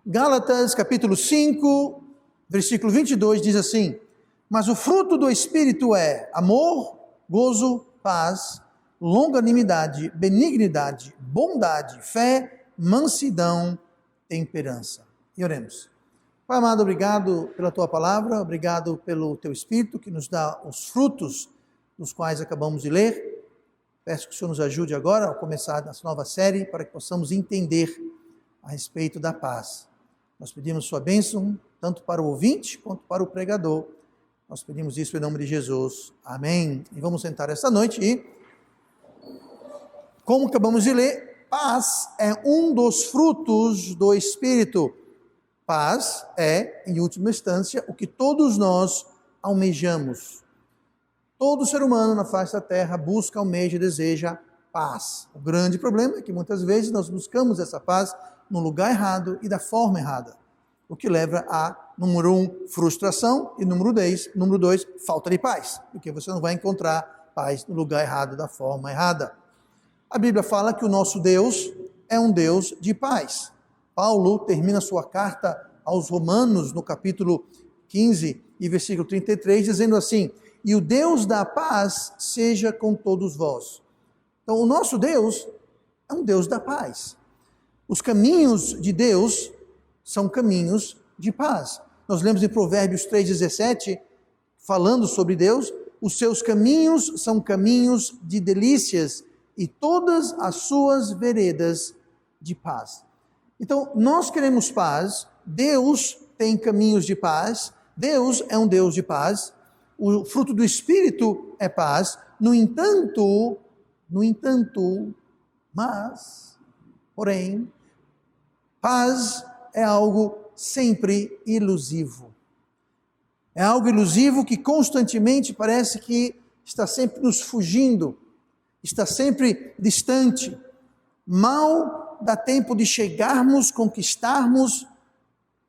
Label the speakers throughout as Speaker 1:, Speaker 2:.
Speaker 1: Gálatas capítulo 5, versículo 22 diz assim: mas o fruto do Espírito é amor, gozo, paz, longanimidade, benignidade, bondade, fé, mansidão, temperança. E oremos. Pai amado, obrigado pela tua palavra, obrigado pelo teu Espírito que nos dá os frutos dos quais acabamos de ler. Peço que o Senhor nos ajude agora a começar essa nova série para que possamos entender a respeito da paz. Nós pedimos sua bênção, tanto para o ouvinte quanto para o pregador. Nós pedimos isso em nome de Jesus. Amém. E vamos sentar esta noite e, como acabamos de ler, paz é um dos frutos do Espírito. Paz é, em última instância, o que todos nós almejamos. Todo ser humano na face da terra busca, almeja e deseja paz. O grande problema é que muitas vezes nós buscamos essa paz no lugar errado e da forma errada. O que leva a, número 1, frustração e número 2, falta de paz. Porque você não vai encontrar paz no lugar errado, da forma errada. A Bíblia fala que o nosso Deus é um Deus de paz. Paulo termina sua carta aos Romanos, no capítulo 15 e versículo 33, dizendo assim: e o Deus da paz seja com todos vós. Então, o nosso Deus é um Deus da paz. Os caminhos de Deus são caminhos de paz. Nós lemos em Provérbios 3,17, falando sobre Deus: os seus caminhos são caminhos de delícias e todas as suas veredas de paz. Então, nós queremos paz, Deus tem caminhos de paz, Deus é um Deus de paz, o fruto do Espírito é paz, no entanto, porém, paz é algo sempre ilusivo. É algo ilusivo que constantemente parece que está sempre nos fugindo, está sempre distante. Mal dá tempo de chegarmos, conquistarmos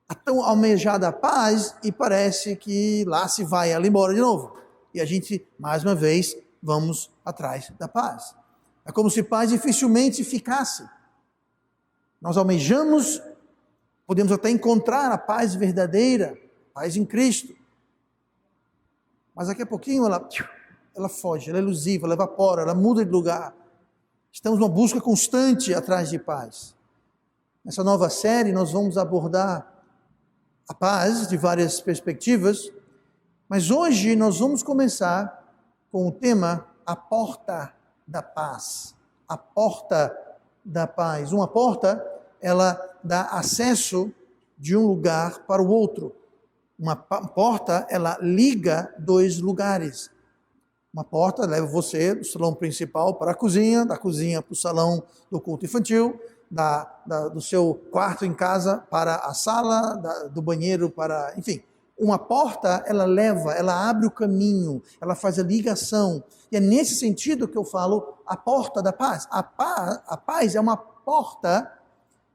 Speaker 1: a tão almejada paz e parece que lá se vai ela embora de novo. E a gente, mais uma vez, vamos atrás da paz. É como se paz dificilmente ficasse. Nós almejamos, podemos até encontrar a paz verdadeira, paz em Cristo. Mas daqui a pouquinho ela foge, ela é elusiva, ela evapora, ela muda de lugar. Estamos numa busca constante atrás de paz. Nessa nova série nós vamos abordar a paz de várias perspectivas, mas hoje nós vamos começar com o tema a porta da paz. A porta da paz. Uma porta, ela dá acesso de um lugar para o outro. Uma porta, ela liga dois lugares. Uma porta leva você do salão principal para a cozinha, da cozinha para o salão do culto infantil, do seu quarto em casa para a sala, do banheiro para... Enfim, uma porta, ela abre o caminho, ela faz a ligação. E é nesse sentido que eu falo a porta da paz. A paz é uma porta,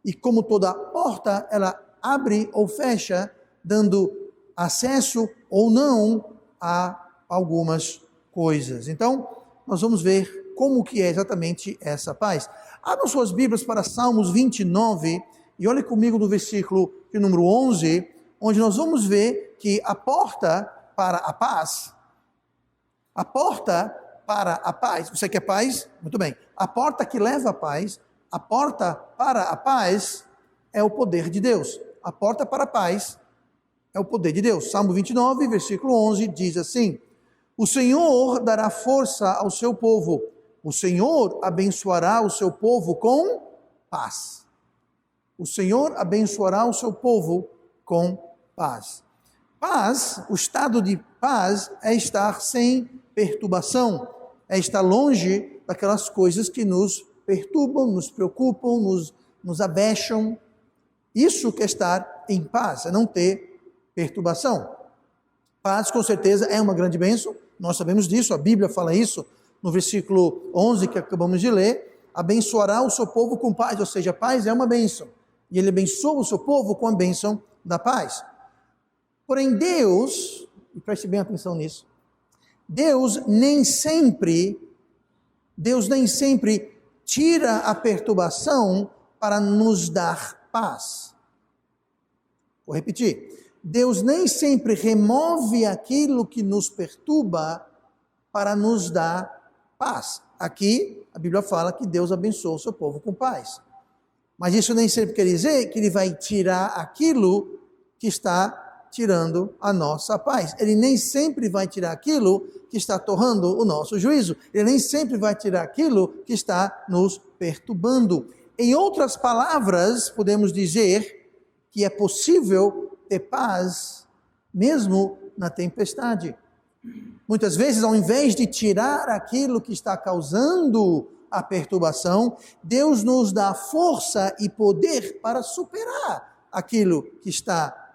Speaker 1: e como toda porta, ela abre ou fecha, dando acesso ou não a algumas coisas. Então, nós vamos ver como que é exatamente essa paz. Abram suas Bíblias para Salmos 29 e olhe comigo no versículo de número 11, onde nós vamos ver que a porta para a paz, você quer paz? Muito bem. A porta que leva a paz, a porta para a paz é o poder de Deus. A porta para a paz é o poder de Deus. Salmo 29, versículo 11 diz assim: o Senhor dará força ao seu povo, o Senhor abençoará o seu povo com paz. O Senhor abençoará o seu povo com paz. Paz, o estado de paz é estar sem perturbação, é estar longe daquelas coisas que nos perturbam, nos preocupam, nos abexam. Isso que é estar em paz, é não ter perturbação. Paz, com certeza, é uma grande bênção, nós sabemos disso, a Bíblia fala isso no versículo 11 que acabamos de ler: abençoará o seu povo com paz, ou seja, paz é uma bênção, e ele abençoa o seu povo com a bênção da paz. Porém, Deus, e preste bem atenção nisso, Deus nem sempre tira a perturbação para nos dar paz. Vou repetir. Deus nem sempre remove aquilo que nos perturba para nos dar paz. Aqui, a Bíblia fala que Deus abençoa o seu povo com paz. Mas isso nem sempre quer dizer que Ele vai tirar aquilo que está tirando a nossa paz. Ele nem sempre vai tirar aquilo que está torrando o nosso juízo. Ele nem sempre vai tirar aquilo que está nos perturbando. Em outras palavras, podemos dizer que é possível ter paz mesmo na tempestade. Muitas vezes, ao invés de tirar aquilo que está causando a perturbação, Deus nos dá força e poder para superar aquilo que está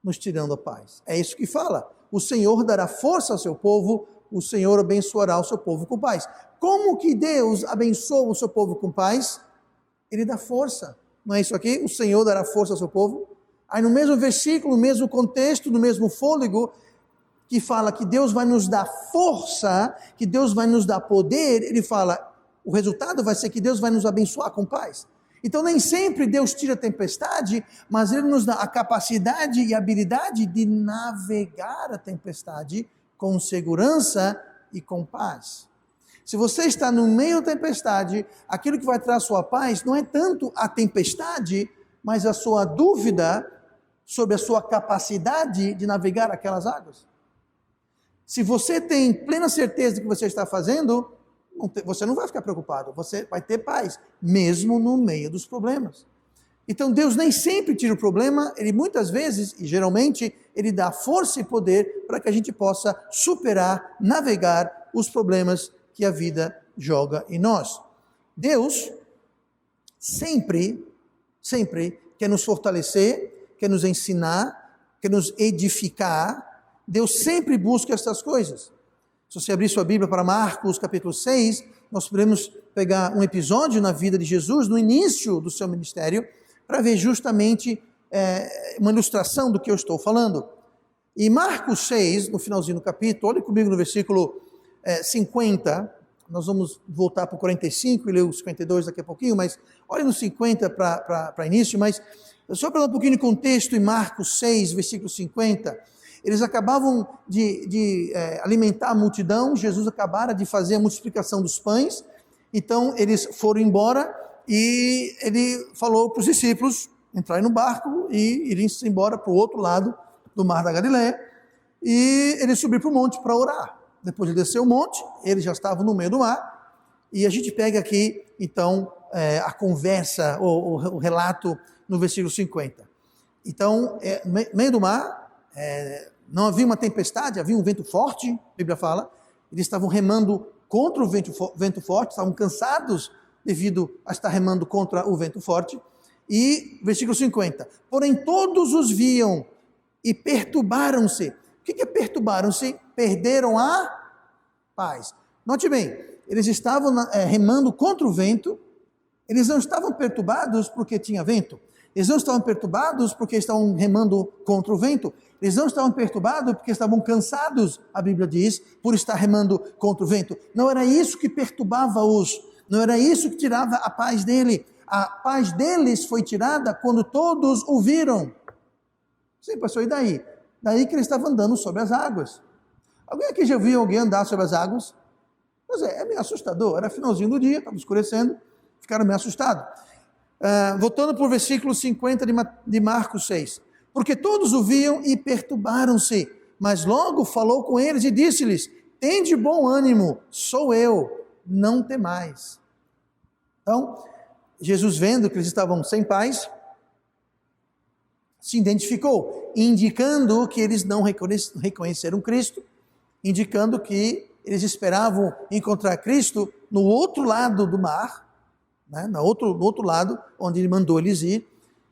Speaker 1: nos tirando a paz. É isso que fala. O Senhor dará força ao seu povo, o Senhor abençoará o seu povo com paz. Como que Deus abençoa o seu povo com paz? Ele dá força. Não é isso aqui? O Senhor dará força ao seu povo. Aí no mesmo versículo, no mesmo contexto, no mesmo fôlego, que fala que Deus vai nos dar força, que Deus vai nos dar poder, ele fala, o resultado vai ser que Deus vai nos abençoar com paz. Então nem sempre Deus tira a tempestade, mas Ele nos dá a capacidade e a habilidade de navegar a tempestade com segurança e com paz. Se você está no meio da tempestade, aquilo que vai trazer sua paz não é tanto a tempestade, mas a sua dúvida sobre a sua capacidade de navegar aquelas águas. Se você tem plena certeza do que você está fazendo, você não vai ficar preocupado, você vai ter paz, mesmo no meio dos problemas. Então Deus nem sempre tira o problema, Ele muitas vezes, e geralmente, Ele dá força e poder para que a gente possa superar, navegar os problemas que a vida joga em nós. Deus sempre quer nos fortalecer, quer nos ensinar, quer nos edificar. Deus sempre busca essas coisas. Se você abrir sua Bíblia para Marcos capítulo 6, nós podemos pegar um episódio na vida de Jesus, no início do seu ministério, para ver justamente uma ilustração do que eu estou falando. E Marcos 6, no finalzinho do capítulo, olhe comigo no versículo 50, nós vamos voltar para o 45 e ler o 52 daqui a pouquinho, mas olhe no 50 para início, mas só para dar um pouquinho de contexto em Marcos 6, versículo 50, eles acabavam de alimentar a multidão, Jesus acabara de fazer a multiplicação dos pães, então eles foram embora e ele falou para os discípulos entrarem no barco e irem embora para o outro lado do mar da Galileia, e ele subiu para o monte para orar. Depois de descer o monte, eles já estavam no meio do mar, e a gente pega aqui então a conversa, o relato no versículo 50. Então, no meio do mar, não havia uma tempestade, havia um vento forte, a Bíblia fala, eles estavam remando contra o vento forte, estavam cansados devido a estar remando contra o vento forte, e versículo 50, porém todos os viam e perturbaram-se. O que é perturbaram-se? Perderam a paz. Note bem, eles estavam remando contra o vento, eles não estavam perturbados porque tinha vento, eles não estavam perturbados porque estavam remando contra o vento, eles não estavam perturbados porque estavam cansados, a Bíblia diz, por estar remando contra o vento. Não era isso que perturbava-os, não era isso que tirava a paz dele. A paz deles foi tirada quando todos o viram. Sim, pastor, e daí? Daí que ele estava andando sobre as águas. Alguém aqui já viu alguém andar sobre as águas? Pois é meio assustador, era finalzinho do dia, estava escurecendo, ficaram meio assustados. Voltando para o versículo 50 de Marcos 6. Porque todos o viam e perturbaram-se, mas logo falou com eles e disse-lhes, tende bom ânimo, sou eu, não temais. Então, Jesus vendo que eles estavam sem paz, se identificou, indicando que eles não reconheceram Cristo, indicando que eles esperavam encontrar Cristo no outro lado do mar, né, no outro lado, onde ele mandou eles ir.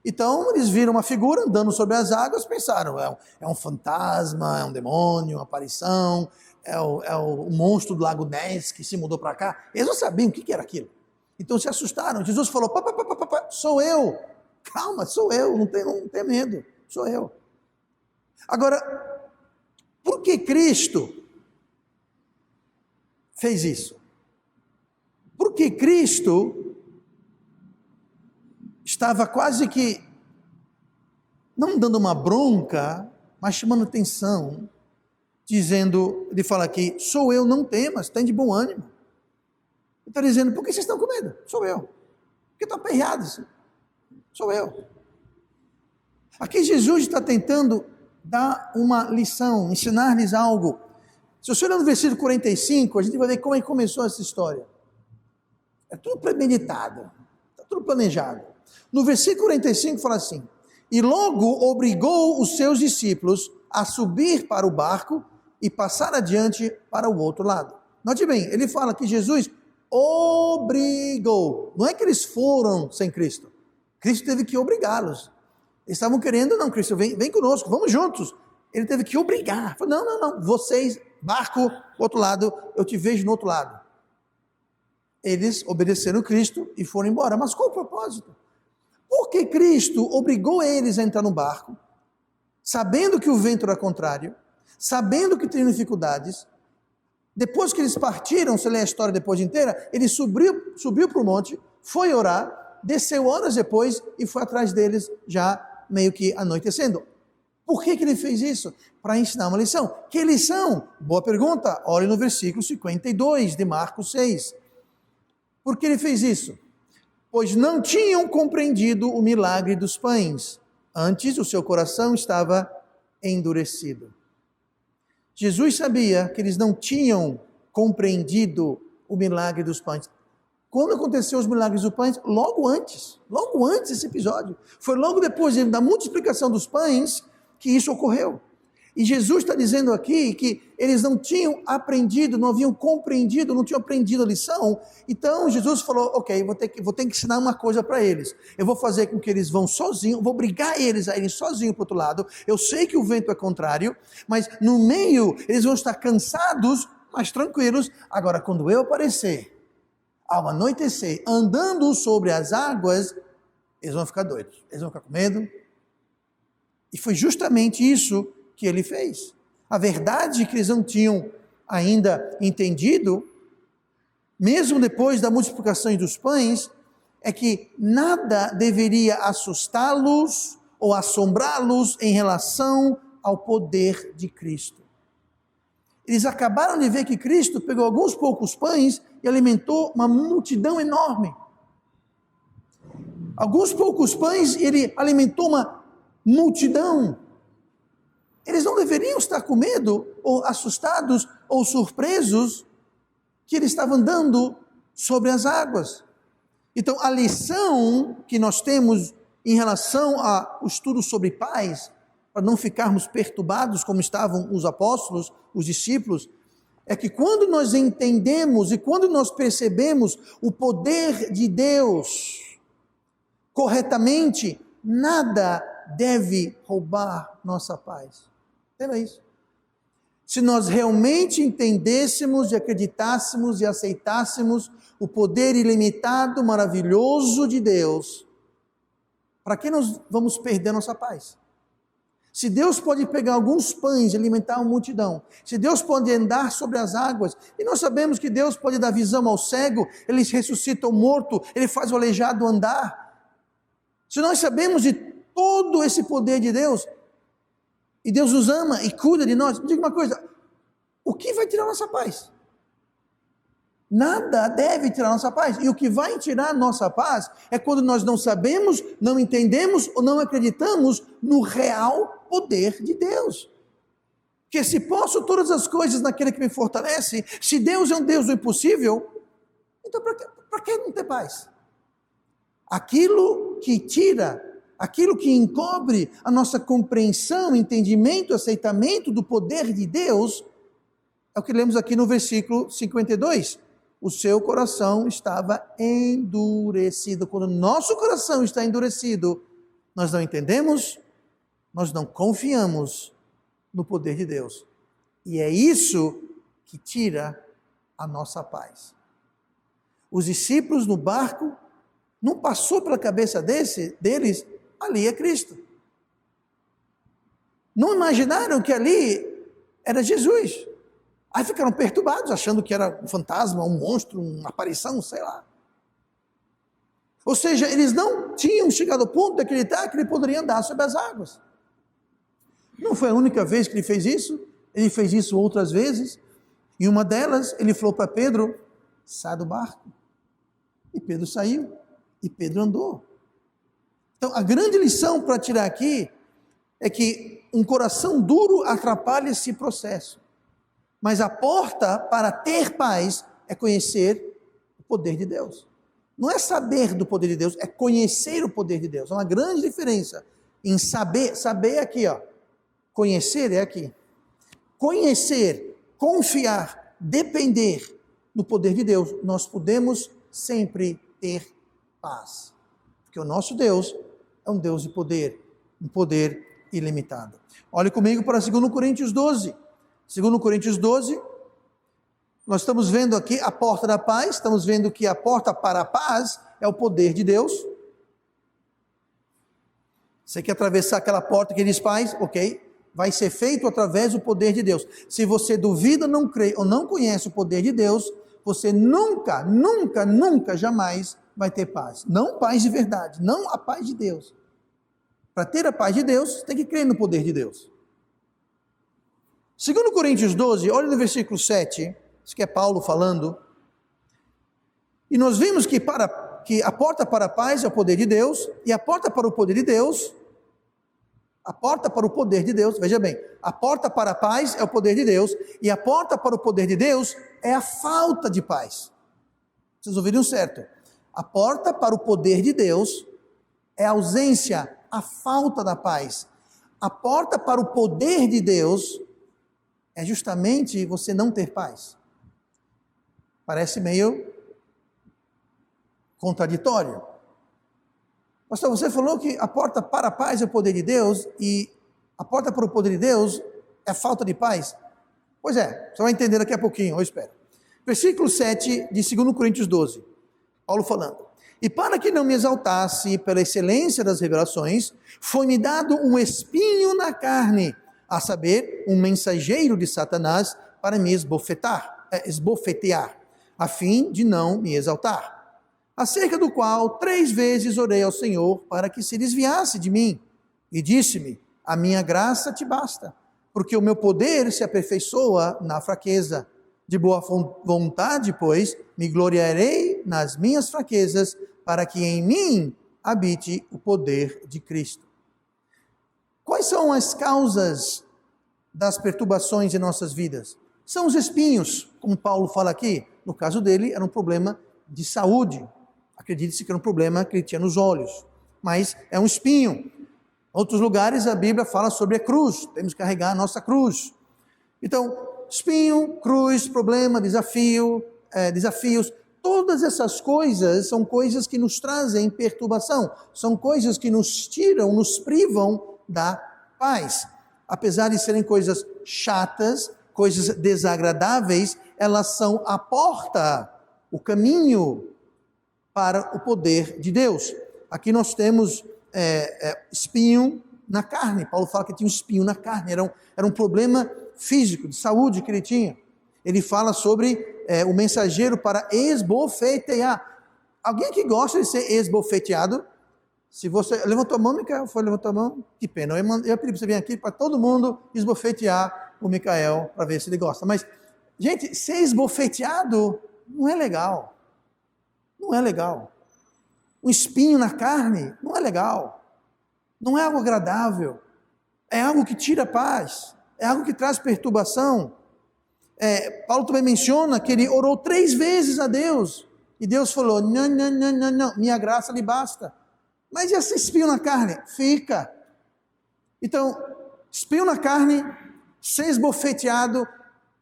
Speaker 1: Então, eles viram uma figura andando sobre as águas, pensaram, é um fantasma, é um demônio, uma aparição, é o monstro do Lago Ness que se mudou para cá. Eles não sabiam o que era aquilo. Então, se assustaram. Jesus falou, sou eu. Calma, sou eu, não tem medo, sou eu. Agora, por que Cristo fez isso? Por que Cristo estava quase que não dando uma bronca, mas chamando atenção, dizendo, ele fala aqui, sou eu, não temas, tem de bom ânimo. Ele está dizendo, por que vocês estão com medo? Sou eu. Por que estão aperreados? Sou eu. Aqui Jesus está tentando dar uma lição, ensinar-lhes algo. Se você olhar no versículo 45, a gente vai ver como é que começou essa história. É tudo premeditado, está tudo planejado. No versículo 45 fala assim, e logo obrigou os seus discípulos a subir para o barco e passar adiante para o outro lado. Note bem, ele fala que Jesus obrigou. Não é que eles foram sem Cristo. Cristo teve que obrigá-los. Eles estavam querendo, não, Cristo, vem conosco, vamos juntos. Ele teve que obrigar. Falou, não, vocês, barco, outro lado, eu te vejo no outro lado. Eles obedeceram Cristo e foram embora. Mas qual o propósito? Porque Cristo obrigou eles a entrar no barco, sabendo que o vento era contrário, sabendo que tinham dificuldades. Depois que eles partiram, você lê a história depois inteira, ele subiu para o monte, foi orar, desceu horas depois e foi atrás deles já meio que anoitecendo. Por que ele fez isso? Para ensinar uma lição. Que lição? Boa pergunta. Olhe no versículo 52 de Marcos 6. Por que ele fez isso? Pois não tinham compreendido o milagre dos pães. Antes o seu coração estava endurecido. Jesus sabia que eles não tinham compreendido o milagre dos pães. Quando aconteceu os milagres dos pães? Logo antes desse episódio. Foi logo depois da multiplicação dos pães que isso ocorreu. E Jesus está dizendo aqui que eles não tinham aprendido, não haviam compreendido, não tinham aprendido a lição. Então Jesus falou, ok, vou ter que ensinar uma coisa para eles. Eu vou fazer com que eles vão sozinhos, vou obrigar eles a irem sozinhos para o outro lado. Eu sei que o vento é contrário, mas no meio eles vão estar cansados, mas tranquilos. Agora, quando eu aparecer, ao anoitecer, andando sobre as águas, eles vão ficar doidos, eles vão ficar com medo. E foi justamente isso que ele fez. A verdade que eles não tinham ainda entendido, mesmo depois da multiplicação dos pães, é que nada deveria assustá-los ou assombrá-los em relação ao poder de Cristo. Eles acabaram de ver que Cristo pegou alguns poucos pães e alimentou uma multidão enorme. Alguns poucos pães, ele alimentou uma multidão. Eles não deveriam estar com medo, ou assustados, ou surpresos, que ele estava andando sobre as águas. Então, a lição que nós temos em relação ao estudo sobre paz, para não ficarmos perturbados como estavam os apóstolos, os discípulos, é que quando nós entendemos e quando nós percebemos o poder de Deus corretamente, nada deve roubar nossa paz. Entenda isso. Se nós realmente entendêssemos e acreditássemos e aceitássemos o poder ilimitado, maravilhoso de Deus, para que nós vamos perder nossa paz? Se Deus pode pegar alguns pães e alimentar uma multidão, se Deus pode andar sobre as águas, e nós sabemos que Deus pode dar visão ao cego, Ele ressuscita o morto, Ele faz o aleijado andar. Se nós sabemos de todo esse poder de Deus, e Deus nos ama e cuida de nós, me diga uma coisa, o que vai tirar nossa paz? Nada deve tirar nossa paz. E o que vai tirar nossa paz é quando nós não sabemos, não entendemos ou não acreditamos no real poder de Deus. Que se posso todas as coisas naquele que me fortalece, se Deus é um Deus do impossível, então para que não ter paz? Aquilo que tira, aquilo que encobre a nossa compreensão, entendimento, aceitamento do poder de Deus, é o que lemos aqui no versículo 52. O seu coração estava endurecido. Quando nosso coração está endurecido, nós não entendemos, nós não confiamos no poder de Deus. E é isso que tira a nossa paz. Os discípulos no barco, não passou pela cabeça deles, ali é Cristo. Não imaginaram que ali era Jesus. Aí ficaram perturbados, achando que era um fantasma, um monstro, uma aparição, sei lá. Ou seja, eles não tinham chegado ao ponto de acreditar que ele poderia andar sobre as águas. Não foi a única vez que ele fez isso outras vezes. E uma delas, ele falou para Pedro, sai do barco. E Pedro saiu, e Pedro andou. Então, a grande lição para tirar aqui é que um coração duro atrapalha esse processo. Mas a porta para ter paz é conhecer o poder de Deus. Não é saber do poder de Deus, é conhecer o poder de Deus. É uma grande diferença em saber é aqui, ó. Conhecer é aqui. Conhecer, confiar, depender do poder de Deus, nós podemos sempre ter paz. Porque o nosso Deus é um Deus de poder, um poder ilimitado. Olhe comigo para 2 Coríntios 12. 2 Coríntios 12, nós estamos vendo aqui a porta da paz, estamos vendo que a porta para a paz é o poder de Deus. Você quer atravessar aquela porta que diz paz? Ok. Vai ser feito através do poder de Deus. Se você duvida, não crê ou não conhece o poder de Deus, você nunca, jamais vai ter paz. Não paz de verdade, não a paz de Deus. Para ter a paz de Deus, tem que crer no poder de Deus. 2 Coríntios 12, olha no versículo 7, isso que é Paulo falando. E nós vimos que a porta para a paz é o poder de Deus, e a porta para o poder de Deus, veja bem, a porta para a paz é o poder de Deus, e a porta para o poder de Deus é a falta de paz. Vocês ouviram certo? A porta para o poder de Deus é a ausência, a falta da paz. A porta para o poder de Deus é justamente você não ter paz. Parece meio contraditório. Pastor, você falou que a porta para a paz é o poder de Deus e a porta para o poder de Deus é a falta de paz? Pois é, você vai entender daqui a pouquinho, eu espero. Versículo 7 de 2 Coríntios 12, Paulo falando. E para que não me exaltasse pela excelência das revelações, foi-me dado um espinho na carne, a saber, um mensageiro de Satanás para me esbofetear, a fim de não me exaltar. Acerca do qual 3 vezes orei ao Senhor para que se desviasse de mim. E disse-me, a minha graça te basta, porque o meu poder se aperfeiçoa na fraqueza. De boa vontade, pois, me gloriarei nas minhas fraquezas, para que em mim habite o poder de Cristo. Quais são as causas das perturbações em nossas vidas? São os espinhos, como Paulo fala aqui. No caso dele, era um problema de saúde. Acredite-se que era um problema que ele tinha nos olhos, mas é um espinho. Em outros lugares a Bíblia fala sobre a cruz, temos que carregar a nossa cruz. Então, espinho, cruz, problema, desafios, todas essas coisas são coisas que nos trazem perturbação, são coisas que nos tiram, nos privam da paz. Apesar de serem coisas chatas, coisas desagradáveis, elas são a porta, o caminho para o poder de Deus. Aqui nós temos espinho na carne. Paulo fala que tinha um espinho na carne, era um problema físico, de saúde que ele tinha. Ele fala sobre o mensageiro para esbofetear. Alguém que gosta de ser esbofeteado? Se você levantou a mão, Micael, levantou a mão? Que pena, eu ia pedir para você vir aqui para todo mundo esbofetear o Micael, para ver se ele gosta. Mas, gente, ser esbofeteado não é legal. Não é legal. Um espinho na carne não é legal. Não é algo agradável. É algo que tira a paz. É algo que traz perturbação. Paulo também menciona que ele orou 3 vezes a Deus. E Deus falou, não, minha graça lhe basta. Mas e esse espinho na carne? Fica. Então, espinho na carne, ser esbofeteado,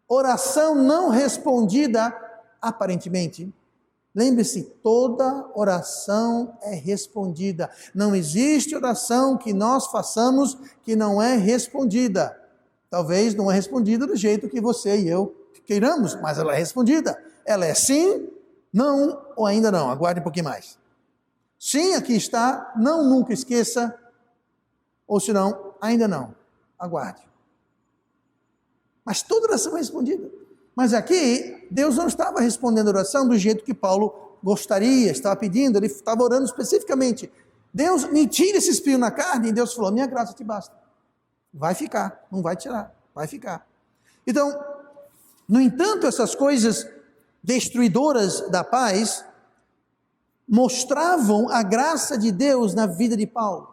Speaker 1: oração não respondida, aparentemente. Lembre-se, toda oração é respondida. Não existe oração que nós façamos que não é respondida. Talvez não é respondida do jeito que você e eu queiramos, mas ela é respondida. Ela é sim, não ou ainda não. Aguarde um pouquinho mais. Sim, aqui está, não, nunca esqueça, ou se não, ainda não. Aguarde. Mas toda oração é respondida. Mas aqui, Deus não estava respondendo a oração do jeito que Paulo gostaria, estava pedindo, ele estava orando especificamente. Deus, me tira esse espinho na carne, e Deus falou, minha graça te basta. vai ficar, não vai tirar, vai ficar. Então, no entanto, essas coisas destruidoras da paz mostravam a graça de Deus na vida de Paulo.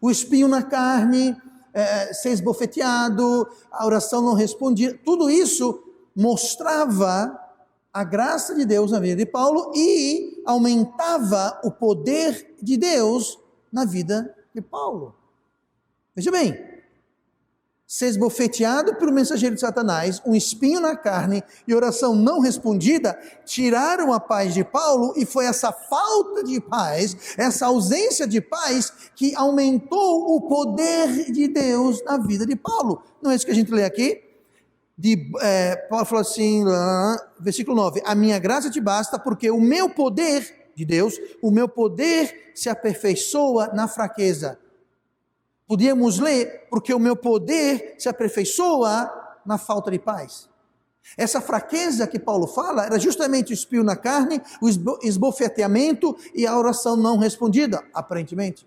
Speaker 1: O espinho na carne, ser esbofeteado, a oração não respondida, tudo isso mostrava a graça de Deus na vida de Paulo e aumentava o poder de Deus na vida de Paulo. Veja bem, ser esbofeteado pelo mensageiro de Satanás, um espinho na carne e oração não respondida, tiraram a paz de Paulo, e foi essa falta de paz, essa ausência de paz, que aumentou o poder de Deus na vida de Paulo. Não é isso que a gente lê aqui? Paulo falou assim, versículo 9, a minha graça te basta, porque o meu poder de Deus, o meu poder se aperfeiçoa na fraqueza. Podíamos ler, porque o meu poder se aperfeiçoa na falta de paz. Essa fraqueza que Paulo fala era justamente o espinho na carne, o esbofeteamento e a oração não respondida, aparentemente.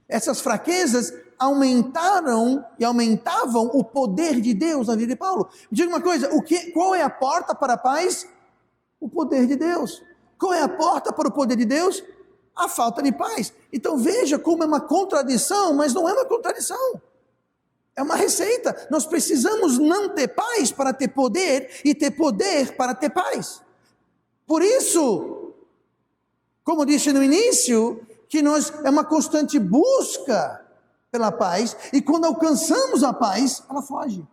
Speaker 1: Essas fraquezas aumentaram e aumentavam o poder de Deus na vida de Paulo. Me diga uma coisa, qual é a porta para a paz? O poder de Deus. Qual é a porta para o poder de Deus? A falta de paz. Então veja como é uma contradição, mas não é uma contradição. É uma receita. Nós precisamos não ter paz para ter poder e ter poder para ter paz. Por isso, como disse no início, que é uma constante busca pela paz, e quando alcançamos a paz, ela foge.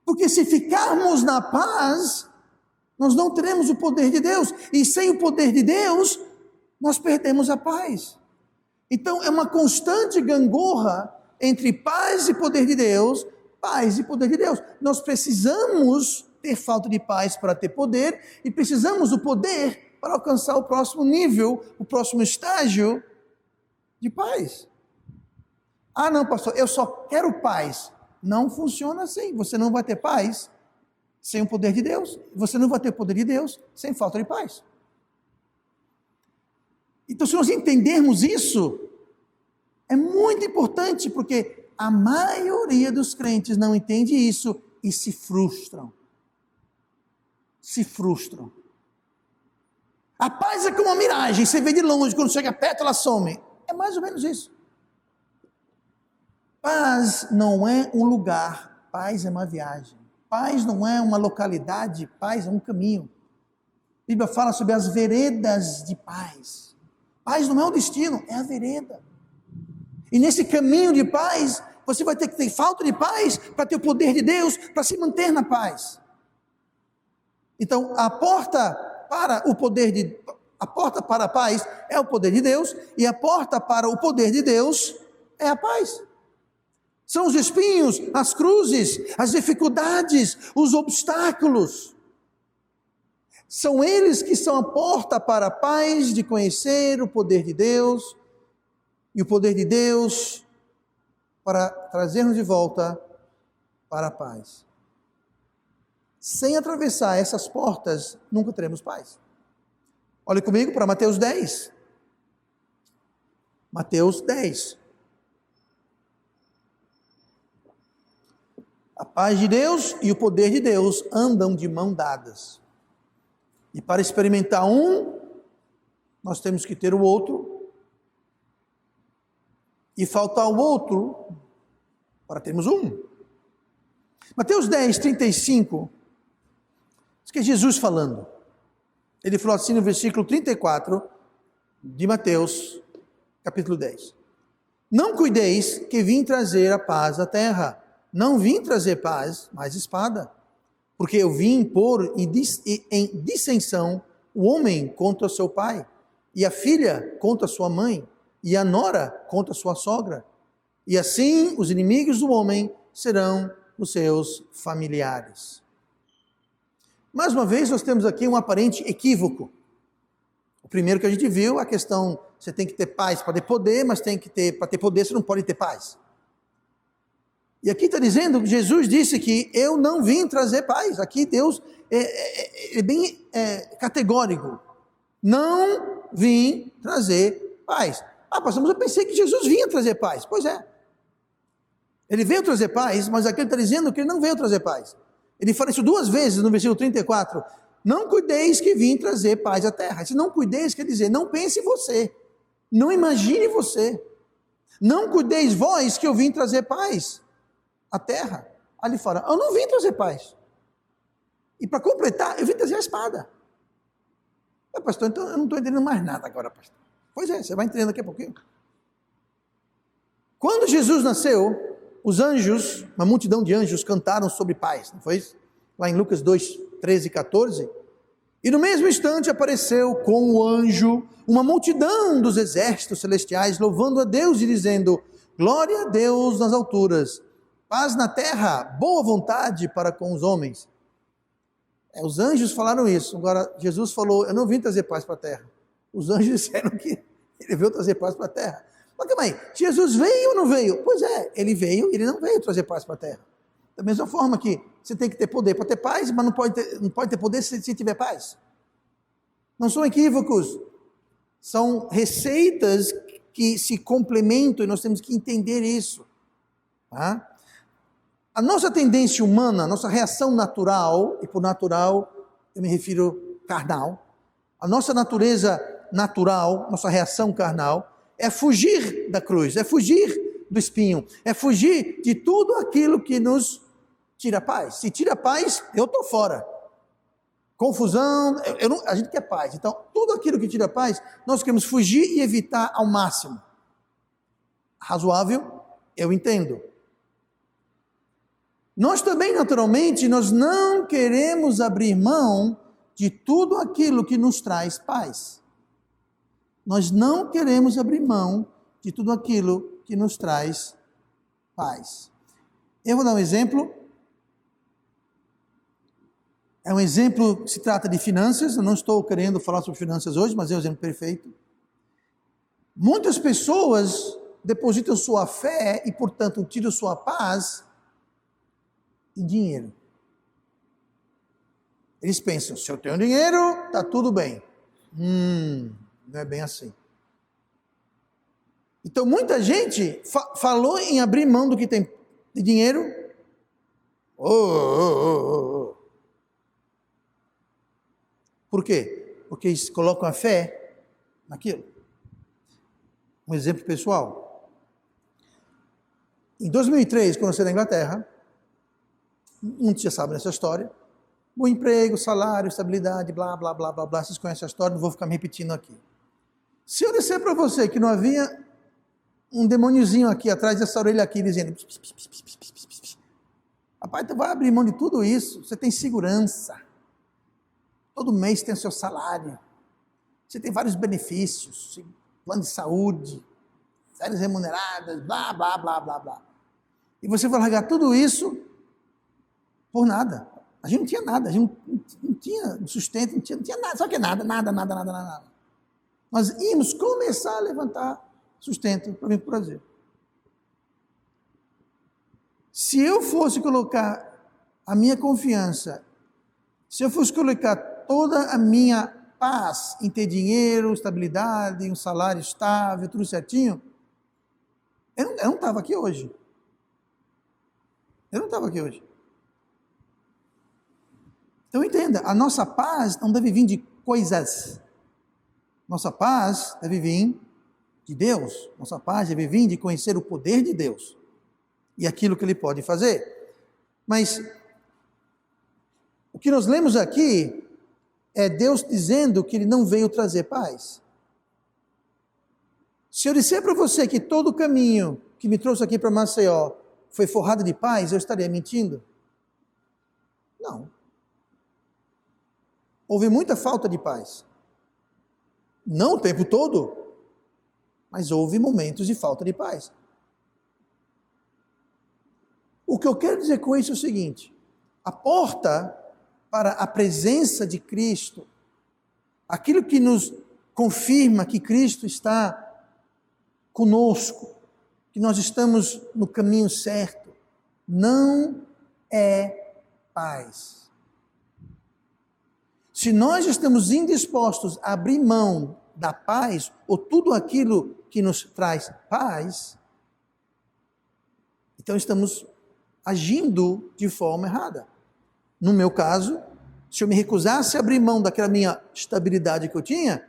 Speaker 1: Porque se ficarmos na paz, nós não teremos o poder de Deus, e sem o poder de Deus, nós perdemos a paz. Então é uma constante gangorra entre paz e poder de Deus, paz e poder de Deus. Nós precisamos ter falta de paz para ter poder, e precisamos do poder para alcançar o próximo nível, o próximo estágio de paz. Ah não, pastor, eu só quero paz. Não funciona assim, você não vai ter paz sem o poder de Deus, você não vai ter poder de Deus sem falta de paz. Então, se nós entendermos isso, é muito importante, porque a maioria dos crentes não entende isso e se frustram. Se frustram. A paz é como uma miragem, você vê de longe, quando chega perto ela some. É mais ou menos isso. Paz não é um lugar, paz é uma viagem. Paz não é uma localidade, paz é um caminho. A Bíblia fala sobre as veredas de paz. Paz não é um destino, é a vereda. E nesse caminho de paz, você vai ter que ter falta de paz para ter o poder de Deus, para se manter na paz. Então, a porta para a paz é o poder de Deus, e a porta para o poder de Deus é a paz. São os espinhos, as cruzes, as dificuldades, os obstáculos. São eles que são a porta para a paz, de conhecer o poder de Deus, e o poder de Deus para trazer-nos de volta para a paz. Sem atravessar essas portas, nunca teremos paz. Olhe comigo para Mateus 10. Mateus 10. A paz de Deus e o poder de Deus andam de mão dadas. E para experimentar um, nós temos que ter o outro. E faltar o outro para termos um. Mateus 10, 35, isso que é Jesus falando. Ele falou assim no versículo 34 de Mateus, capítulo 10. Não cuideis que vim trazer a paz à terra. Não vim trazer paz, mas espada. Porque eu vim pôr em dissensão o homem contra seu pai, e a filha contra sua mãe, e a nora contra sua sogra. E assim os inimigos do homem serão os seus familiares. Mais uma vez, nós temos aqui um aparente equívoco. O primeiro que a gente viu, a questão, você tem que ter paz para ter poder, mas para ter poder você não pode ter paz. E aqui está dizendo, Jesus disse que eu não vim trazer paz. Aqui Deus é bem categórico. Não vim trazer paz. Ah, pastor, mas eu pensei que Jesus vinha trazer paz. Pois é. Ele veio trazer paz, mas aqui ele está dizendo que ele não veio trazer paz. Ele fala isso 2 vezes no versículo 34. Não cuideis que vim trazer paz à terra. Se não cuideis, quer dizer, não pense em você. Não imagine você. Não cuideis vós que eu vim trazer paz à terra. Ali fala, eu não vim trazer paz. E para completar, eu vim trazer a espada. Pastor, então eu não estou entendendo mais nada agora, pastor. Pois é, você vai entender daqui a pouquinho. Quando Jesus nasceu, os anjos, uma multidão de anjos cantaram sobre paz, não foi isso? Lá em Lucas 2, 13 e 14. E no mesmo instante apareceu com o anjo uma multidão dos exércitos celestiais, louvando a Deus e dizendo, glória a Deus nas alturas, paz na terra, boa vontade para com os homens. Os anjos falaram isso. Agora, Jesus falou, eu não vim trazer paz para a terra. Os anjos disseram que ele veio trazer paz para a terra. Mas calma aí, Jesus veio ou não veio? Pois é, ele veio, ele não veio trazer paz para a terra. Da mesma forma que você tem que ter poder para ter paz, mas não pode ter poder se tiver paz. Não são equívocos, são receitas que se complementam e nós temos que entender isso. Tá? A nossa tendência humana, a nossa reação natural, e por natural eu me refiro carnal, a nossa natureza natural, nossa reação carnal, é fugir da cruz, é fugir do espinho, é fugir de tudo aquilo que nos tira paz. Se tira paz, eu estou fora. Confusão, a gente quer paz. Então, tudo aquilo que tira paz, nós queremos fugir e evitar ao máximo. Razoável, eu entendo. Nós também, naturalmente, nós não queremos abrir mão de tudo aquilo que nos traz paz. Nós não queremos abrir mão de tudo aquilo que nos traz paz. Eu vou dar um exemplo. É um exemplo que se trata de finanças. Eu não estou querendo falar sobre finanças hoje, mas é um exemplo perfeito. Muitas pessoas depositam sua fé e, portanto, tiram sua paz em dinheiro. Eles pensam, se eu tenho dinheiro, está tudo bem. Não é bem assim. Então, muita gente falou em abrir mão do que tem de dinheiro. Por quê? Porque eles colocam a fé naquilo. Um exemplo pessoal. Em 2003, quando eu saí da Inglaterra, muitos já sabem dessa história, bom emprego, salário, estabilidade, blá, blá, blá, blá, blá, vocês conhecem a história, não vou ficar me repetindo aqui. Se eu disser para você que não havia um demôniozinho aqui atrás dessa orelha aqui, dizendo, rapaz, tu vai abrir mão de tudo isso, você tem segurança, todo mês tem o seu salário, você tem vários benefícios, plano de saúde, férias remuneradas, blá, blá, blá, blá, blá. E você vai largar tudo isso por nada. A gente não tinha nada, a gente não tinha sustento, não tinha nada, só que nada. Nós íamos começar a levantar sustento para vir para o Brasil. Se eu fosse colocar a minha confiança, se eu fosse colocar toda a minha paz em ter dinheiro, estabilidade, um salário estável, tudo certinho, eu não estava aqui hoje. Então entenda, a nossa paz não deve vir de coisas. Nossa paz deve vir de Deus. Nossa paz deve vir de conhecer o poder de Deus e aquilo que Ele pode fazer. Mas o que nós lemos aqui é Deus dizendo que Ele não veio trazer paz. Se eu disser para você que todo o caminho que me trouxe aqui para Maceió foi forrado de paz, eu estaria mentindo? Não. Houve muita falta de paz. Não o tempo todo, mas houve momentos de falta de paz. O que eu quero dizer com isso é o seguinte: a porta para a presença de Cristo, aquilo que nos confirma que Cristo está conosco, que nós estamos no caminho certo, não é paz. Se nós estamos indispostos a abrir mão da paz, ou tudo aquilo que nos traz paz, Então estamos agindo de forma errada. No meu caso, se eu me recusasse a abrir mão daquela minha estabilidade que eu tinha,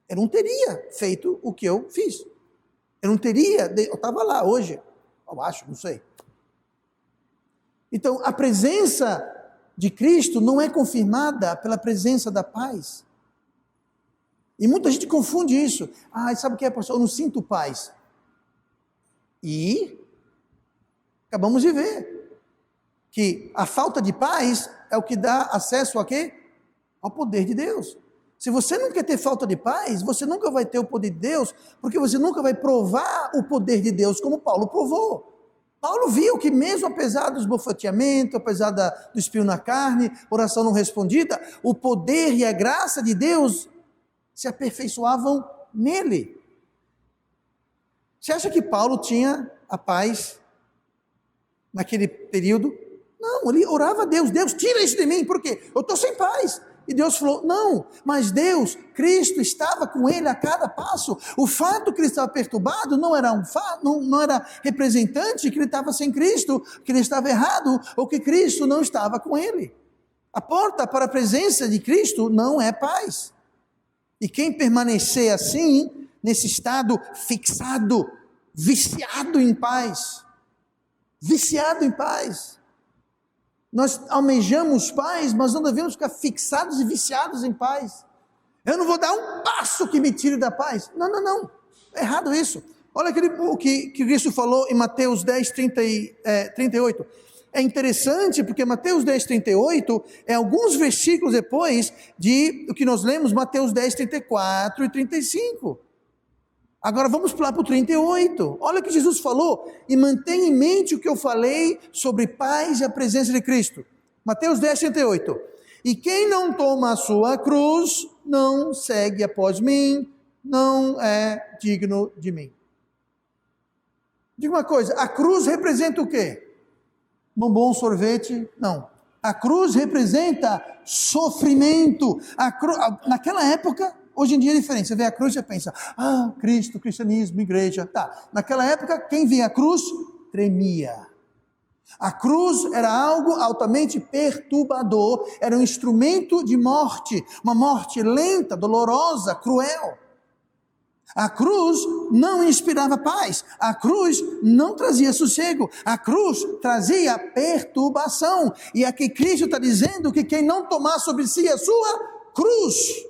Speaker 1: eu não teria feito o que eu fiz. Eu não teria, eu estava lá hoje, eu acho, não sei. Então, a presença de Cristo não é confirmada pela presença da paz. E muita gente confunde isso. Sabe o que é, pastor? Eu não sinto paz. E acabamos de ver que a falta de paz é o que dá acesso a quê? Ao poder de Deus. Se você não quer ter falta de paz, você nunca vai ter o poder de Deus, porque você nunca vai provar o poder de Deus como Paulo provou. Paulo viu que mesmo apesar dos bofeteamentos, apesar do espinho na carne, oração não respondida, o poder e a graça de Deus se aperfeiçoavam nele. Você acha que Paulo tinha a paz naquele período? Não, ele orava a Deus, Deus tira isso de mim, por quê? Eu estou sem paz. E Deus falou, não, mas Deus, Cristo estava com ele a cada passo. O fato que ele estava perturbado não era não era representante que ele estava sem Cristo, que ele estava errado, ou que Cristo não estava com ele. A porta para a presença de Cristo não é paz. E quem permanecer assim, nesse estado fixado, viciado em paz, nós almejamos paz, mas não devemos ficar fixados e viciados em paz. Eu não vou dar um passo que me tire da paz. Não. É errado isso. Olha o que Cristo falou em Mateus 10, 38. É interessante porque Mateus 10, 38 é alguns versículos depois de o que nós lemos, Mateus 10, 34 e 35. Agora vamos pular para o 38. Olha o que Jesus falou. E mantenha em mente o que eu falei sobre paz e a presença de Cristo. Mateus 10, 38. E quem não toma a sua cruz, não segue após mim, não é digno de mim. Diga uma coisa, a cruz representa o quê? Bombom, sorvete? Não. A cruz representa sofrimento. Naquela época, hoje em dia é diferente. Você vê a cruz e você pensa, Cristo, cristianismo, igreja. Tá. Naquela época, quem via a cruz, tremia. A cruz era algo altamente perturbador. Era um instrumento de morte. Uma morte lenta, dolorosa, cruel. A cruz não inspirava paz, a cruz não trazia sossego, a cruz trazia perturbação. E aqui Cristo está dizendo que quem não tomar sobre si a sua cruz,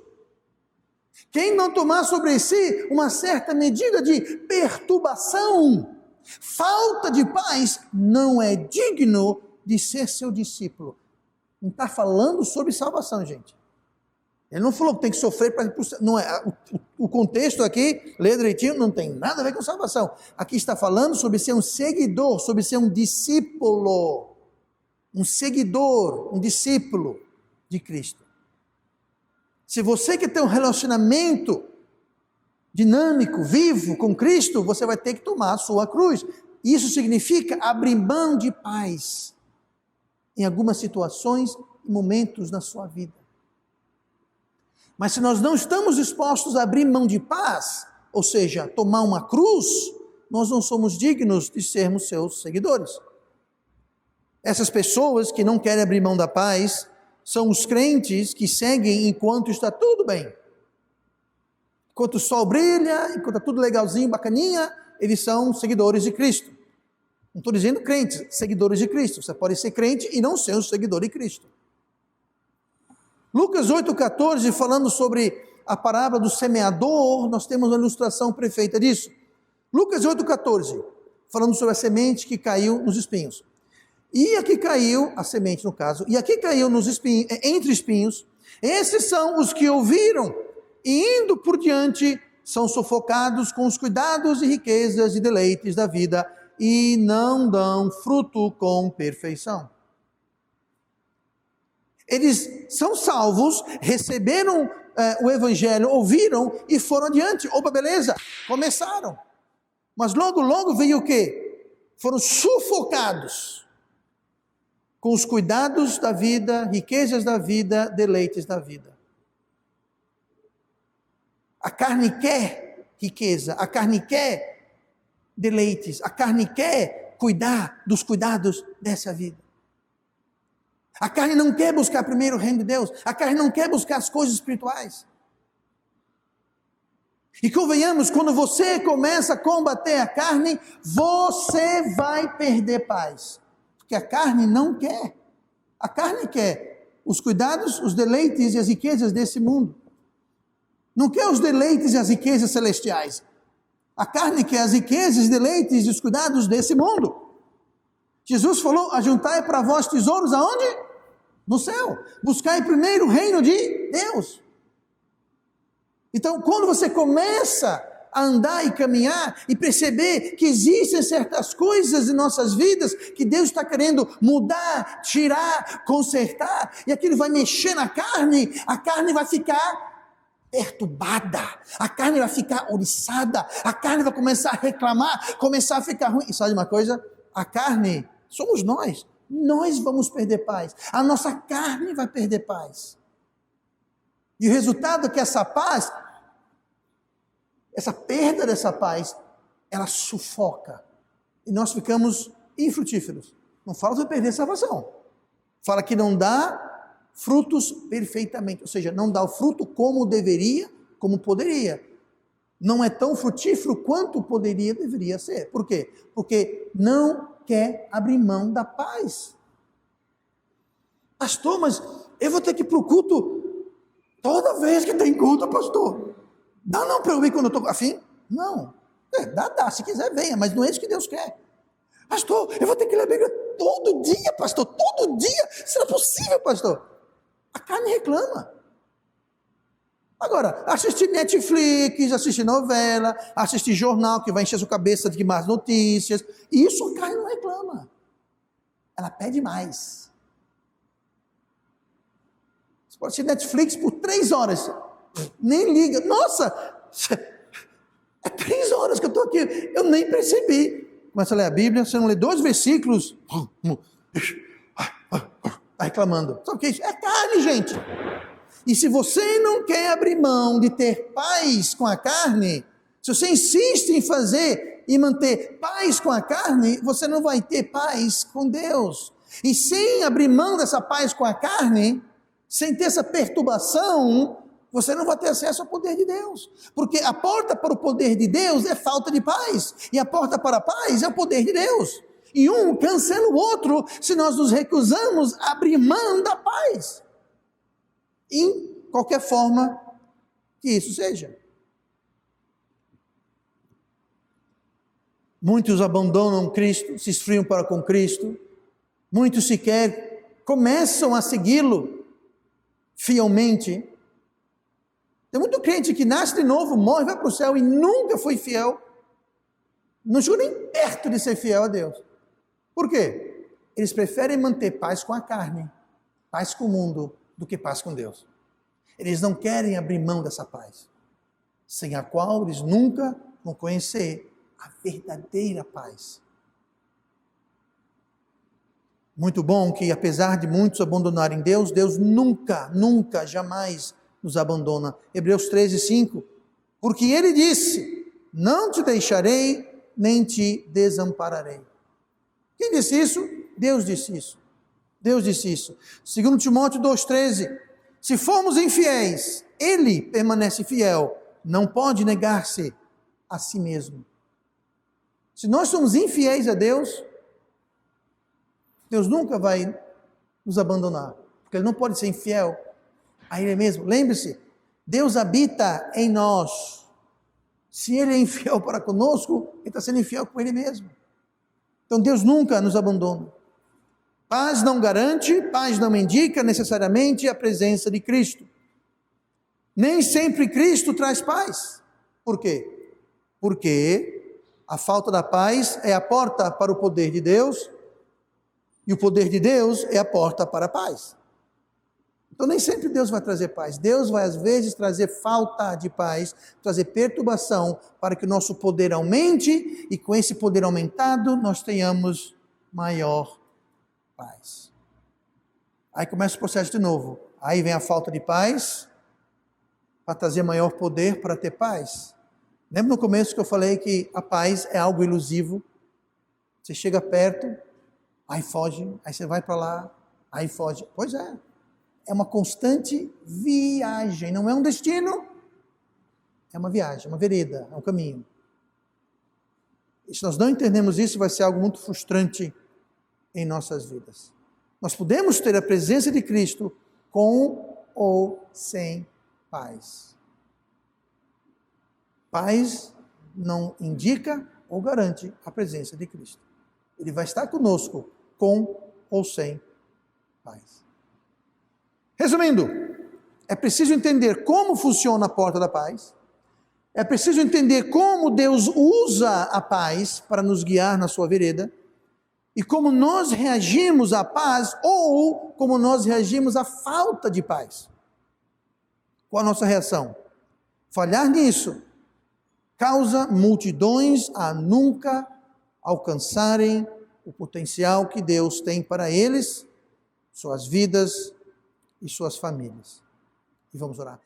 Speaker 1: quem não tomar sobre si uma certa medida de perturbação, falta de paz, não é digno de ser seu discípulo. Não está falando sobre salvação, gente. Ele não falou que tem que sofrer para... Não é, o contexto aqui, lê direitinho, não tem nada a ver com salvação. Aqui está falando sobre ser um seguidor, sobre ser um discípulo. Um seguidor, um discípulo de Cristo. Se você quer ter um relacionamento dinâmico, vivo com Cristo, você vai ter que tomar a sua cruz. Isso significa abrir mão de paz em algumas situações e momentos na sua vida. Mas se nós não estamos dispostos a abrir mão de paz, ou seja, tomar uma cruz, nós não somos dignos de sermos seus seguidores. Essas pessoas que não querem abrir mão da paz, são os crentes que seguem enquanto está tudo bem. Enquanto o sol brilha, enquanto está tudo legalzinho, bacaninha, eles são seguidores de Cristo. Não estou dizendo crentes, seguidores de Cristo. Você pode ser crente e não ser um seguidor de Cristo. Lucas 8,14, falando sobre a parábola do semeador, nós temos uma ilustração perfeita disso. Lucas 8,14, falando sobre a semente que caiu nos espinhos. E aqui caiu, a semente no caso, e aqui caiu nos espinhos, entre espinhos, esses são os que ouviram, e indo por diante, são sufocados com os cuidados e riquezas e deleites da vida, e não dão fruto com perfeição. Eles são salvos, receberam o evangelho, ouviram e foram adiante. Opa, beleza, começaram. Mas logo veio o quê? Foram sufocados com os cuidados da vida, riquezas da vida, deleites da vida. A carne quer riqueza, a carne quer deleites, a carne quer cuidar dos cuidados dessa vida. A carne não quer buscar primeiro o reino de Deus. A carne não quer buscar as coisas espirituais. E convenhamos, quando você começa a combater a carne, você vai perder paz. Porque a carne não quer. A carne quer os cuidados, os deleites e as riquezas desse mundo. Não quer os deleites e as riquezas celestiais. A carne quer as riquezas, deleites e os cuidados desse mundo. Jesus falou: ajuntai para vós tesouros aonde? No céu. Buscai primeiro o reino de Deus. Então, quando você começa a andar e caminhar e perceber que existem certas coisas em nossas vidas que Deus está querendo mudar, tirar, consertar, e aquilo vai mexer na carne, a carne vai ficar perturbada, a carne vai ficar oriçada, a carne vai começar a reclamar, começar a ficar ruim. E sabe uma coisa? A carne somos nós vamos perder paz, a nossa carne vai perder paz. E o resultado é que essa paz, essa perda dessa paz, ela sufoca, e nós ficamos infrutíferos. Não fala de perder a salvação, fala que não dá frutos perfeitamente, ou seja, não dá o fruto como deveria, como poderia. Não é tão frutífero quanto poderia, deveria ser. Por quê? Porque não quer abrir mão da paz. Pastor, mas eu vou ter que ir para o culto toda vez que tem culto, pastor. Dá não para eu ir quando eu estou afim? Não. Dá, se quiser venha, mas não é isso que Deus quer. Pastor, eu vou ter que ler a Bíblia todo dia, pastor, todo dia. Será possível, pastor? A carne reclama. Agora, assistir Netflix, assistir novela, assistir jornal que vai encher sua cabeça de mais notícias, isso a carne não reclama. Ela pede mais. Você pode assistir Netflix por 3 horas, nem liga. Nossa, é 3 horas que eu estou aqui, eu nem percebi. Começa a ler a Bíblia, você não lê 2 versículos, está reclamando. Sabe o que é isso? É carne, gente. E se você não quer abrir mão de ter paz com a carne, se você insiste em fazer e manter paz com a carne, você não vai ter paz com Deus. E sem abrir mão dessa paz com a carne, sem ter essa perturbação, você não vai ter acesso ao poder de Deus. Porque a porta para o poder de Deus é falta de paz. E a porta para a paz é o poder de Deus. E um cancela o outro se nós nos recusamos a abrir mão da paz. Em qualquer forma que isso seja. Muitos abandonam Cristo, se esfriam para com Cristo. Muitos sequer começam a segui-lo fielmente. Tem muito crente que nasce de novo, morre, vai para o céu e nunca foi fiel. Não chegou nem perto de ser fiel a Deus. Por quê? Eles preferem manter paz com a carne, paz com o mundo, do que paz com Deus. Eles não querem abrir mão dessa paz, sem a qual eles nunca vão conhecer a verdadeira paz. Muito bom que, apesar de muitos abandonarem Deus, Deus nunca, jamais nos abandona. Hebreus 13:5, porque Ele disse: não te deixarei, nem te desampararei. Quem disse isso? Deus disse isso. Deus disse isso. 2 Timóteo 2,13, se formos infiéis, Ele permanece fiel, não pode negar-se a si mesmo. Se nós somos infiéis a Deus, Deus nunca vai nos abandonar, porque Ele não pode ser infiel a Ele mesmo. Lembre-se, Deus habita em nós. Se Ele é infiel para conosco, Ele está sendo infiel com Ele mesmo. Então Deus nunca nos abandona. Paz não garante, paz não indica necessariamente a presença de Cristo. Nem sempre Cristo traz paz. Por quê? Porque a falta da paz é a porta para o poder de Deus, e o poder de Deus é a porta para a paz. Então nem sempre Deus vai trazer paz. Deus vai às vezes trazer falta de paz, trazer perturbação, para que o nosso poder aumente, e com esse poder aumentado nós tenhamos maior paz. Aí começa o processo de novo. Aí vem a falta de paz, para trazer maior poder para ter paz. Lembra no começo que eu falei que a paz é algo ilusivo? Você chega perto, aí foge, aí você vai para lá, aí foge. Pois é. É uma constante viagem, não é um destino. É uma viagem, uma vereda, é um caminho. E se nós não entendemos isso, vai ser algo muito frustrante em nossas vidas. Nós podemos ter a presença de Cristo com ou sem paz. Paz não indica ou garante a presença de Cristo. Ele vai estar conosco com ou sem paz. Resumindo, é preciso entender como funciona a porta da paz. É preciso entender como Deus usa a paz para nos guiar na sua vereda e como nós reagimos à paz ou como nós reagimos à falta de paz. Qual a nossa reação? Falhar nisso causa multidões a nunca alcançarem o potencial que Deus tem para eles, suas vidas e suas famílias. E vamos orar.